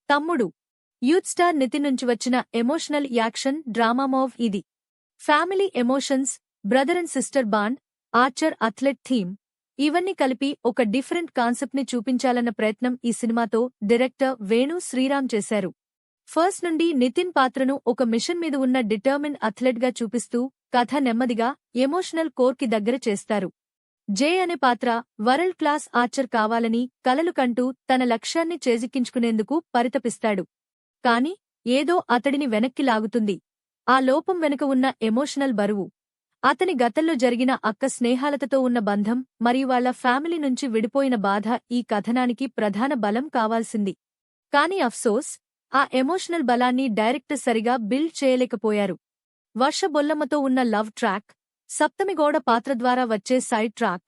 తమ్ముడు youth star Nitin నుంచి వచ్చిన ఎమోషనల్ యాక్షన్ డ్రామా మూవ్ ఇది. Family emotions, brother and sister bond, Archer athlete theme ఇవన్నీ కలిపి ఒక డిఫరెంట్ కాన్సెప్ట్ ని చూపించాలన్న ప్రయత్నం ఈ సినిమాతో డైరెక్టర్ వేణు శ్రీరామ్ చేశారు. ఫస్ట్ నుండి నితిన్ పాత్రను ఒక మిషన్ మీద ఉన్న డిటర్మిన్ అథ్లెట్ గా చూపిస్తూ కథ నెమ్మదిగా ఎమోషనల్ కోర్ కి దగ్గర చేస్తారు. జే అనే పాత్ర వరల్డ్ క్లాస్ ఆర్చర్ కావాలని కలలు కంటూ తన లక్ష్యాన్ని చేజిక్కించుకునేందుకు పరితపిస్తాడు. కాని ఏదో అతడిని వెనక్కి లాగుతుంది. ఆ లోపం వెనుక ఉన్న ఎమోషనల్ బరువు, అతని గతంలో జరిగిన అక్క స్నేహాలతతో ఉన్న బంధం మరియు వాళ్ల ఫ్యామిలీ నుంచి విడిపోయిన బాధ ఈ కథనానికి ప్రధాన బలం కావాల్సింది. కాని అఫ్సోస్, ఆ ఎమోషనల్ బలాన్ని డైరెక్టర్ సరిగా బిల్డ్ చేయలేకపోయారు. వర్ష బొల్లమ్మతో ఉన్న లవ్ ట్రాక్, సప్తమిగౌడ పాత్ర ద్వారా వచ్చే సైడ్ ట్రాక్,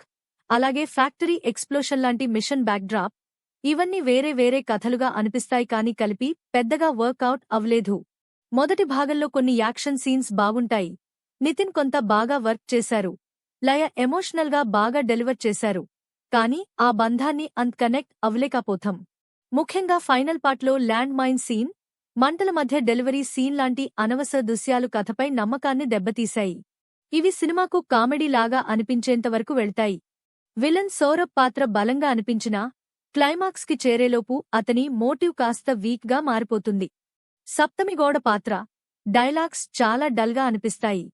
అలాగే ఫ్యాక్టరీ ఎక్స్ప్లోషన్ లాంటి మిషన్ బ్యాక్డ్రాప్ ఇవన్నీ వేరే వేరే కథలుగా అనిపిస్తాయి కాని కలిపి పెద్దగా వర్కౌట్ అవ్వలేదు. మొదటి భాగంలో కొన్ని యాక్షన్ సీన్స్ బాగుంటాయి. నితిన్ కొంత బాగా వర్క్ చేశారు. లయ ఎమోషనల్ గా బాగా డెలివర్ చేశారు. కాని ఆ బంధాన్ని కనెక్ట్ అవ్వలేకపోతాం. ముఖ్యంగా ఫైనల్ పార్ట్లో ల్యాండ్ మైన్ సీన్, మంటల మధ్య డెలివరీ సీన్ లాంటి అనవసర దృశ్యాలు కథపై నమ్మకాన్ని దెబ్బతీశాయి. ఇవి సినిమాకు కామెడీ లాగా అనిపించేంతవరకు వెళ్తాయి. విలన్ సౌరభ్ పాత్ర బలంగా అనిపించినా క్లైమాక్స్ కి చేరేలోపు అతని మోటివ్ కాస్త వీక్ గా మారిపోతుంది. సప్తమిగౌడ పాత్ర, డైలాగ్స్ చాలా డల్ గా అనిపిస్తాయి.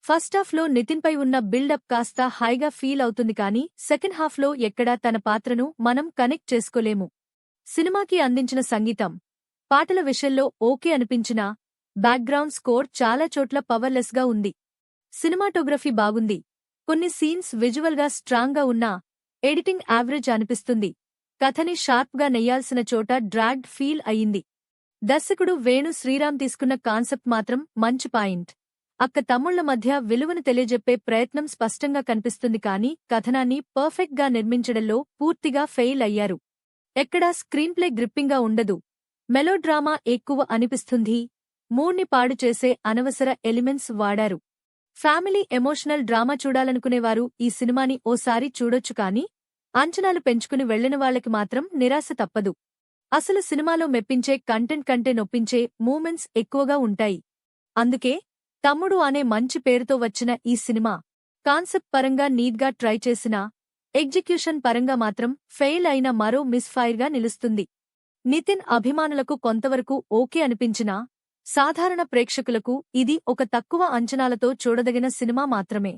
ఫస్ట్ హాఫ్ లో నితిన్ పై ఉన్న బిల్డప్ కాస్త హైగా ఫీల్ అవుతుంది కానీ సెకండ్ హాఫ్ లో ఎక్కడా తన పాత్రను మనం కనెక్ట్ చేసుకోలేము. సినిమాకి అందించిన సంగీతం, పాటల విషయంలో ఓకే అనిపించినా బ్యాక్గ్రౌండ్ స్కోర్ చాలా చోట్ల పవర్లెస్ గా ఉంది. సినిమాటోగ్రఫీ బాగుంది. కొన్ని సీన్స్ విజువల్ గా స్ట్రాంగ్ గా ఉన్నా ఎడిటింగ్ యావరేజ్ అనిపిస్తుంది. కథని షార్ప్ గా నెయ్యాల్సిన చోట డ్రాగ్డ్ ఫీల్ అయ్యింది. దర్శకుడు వేణు శ్రీరామ్ తీసుకున్న కాన్సెప్ట్ మాత్రం మంచి పాయింట్. అక్క తమ్ముళ్ల మధ్య విలువను తెలియజెప్పే ప్రయత్నం స్పష్టంగా కనిపిస్తుంది కానీ కథనాన్ని పర్ఫెక్ట్ గా నిర్మించడంలో పూర్తిగా ఫెయిల్ అయ్యారు. ఎక్కడా స్క్రీన్ప్లే గ్రిప్పింగ్ గా ఉండదు. మెలోడ్రామా ఎక్కువ అనిపిస్తుంది. మూడ్ని పాడు చేసే అనవసర ఎలిమెంట్స్ వాడారు. ఫ్యామిలీ ఎమోషనల్ డ్రామా చూడాలనుకునేవారు ఈ సినిమాని ఓసారి చూడొచ్చు కానీ అంచనాలు పెంచుకుని వెళ్లిన వాళ్లకి మాత్రం నిరాశ తప్పదు. అసలు సినిమాలో మెప్పించే కంటెంట్ కంటే నొప్పించే మూమెంట్స్ ఎక్కువగా ఉంటాయి. అందుకే తమ్ముడు అనే మంచి పేరుతో వచ్చిన ఈ సినిమా కాన్సెప్ట్ పరంగా నీట్గా ట్రై చేసినా ఎగ్జిక్యూషన్ పరంగా మాత్రం ఫెయిల్ అయిన మరో మిస్ఫైర్ గా నిలుస్తుంది. నితిన్ అభిమానులకు కొంతవరకు ఓకే అనిపించినా సాధారణ ప్రేక్షకులకు ఇది ఒక తక్కువ అంచనాలతో చూడదగిన సినిమా మాత్రమే.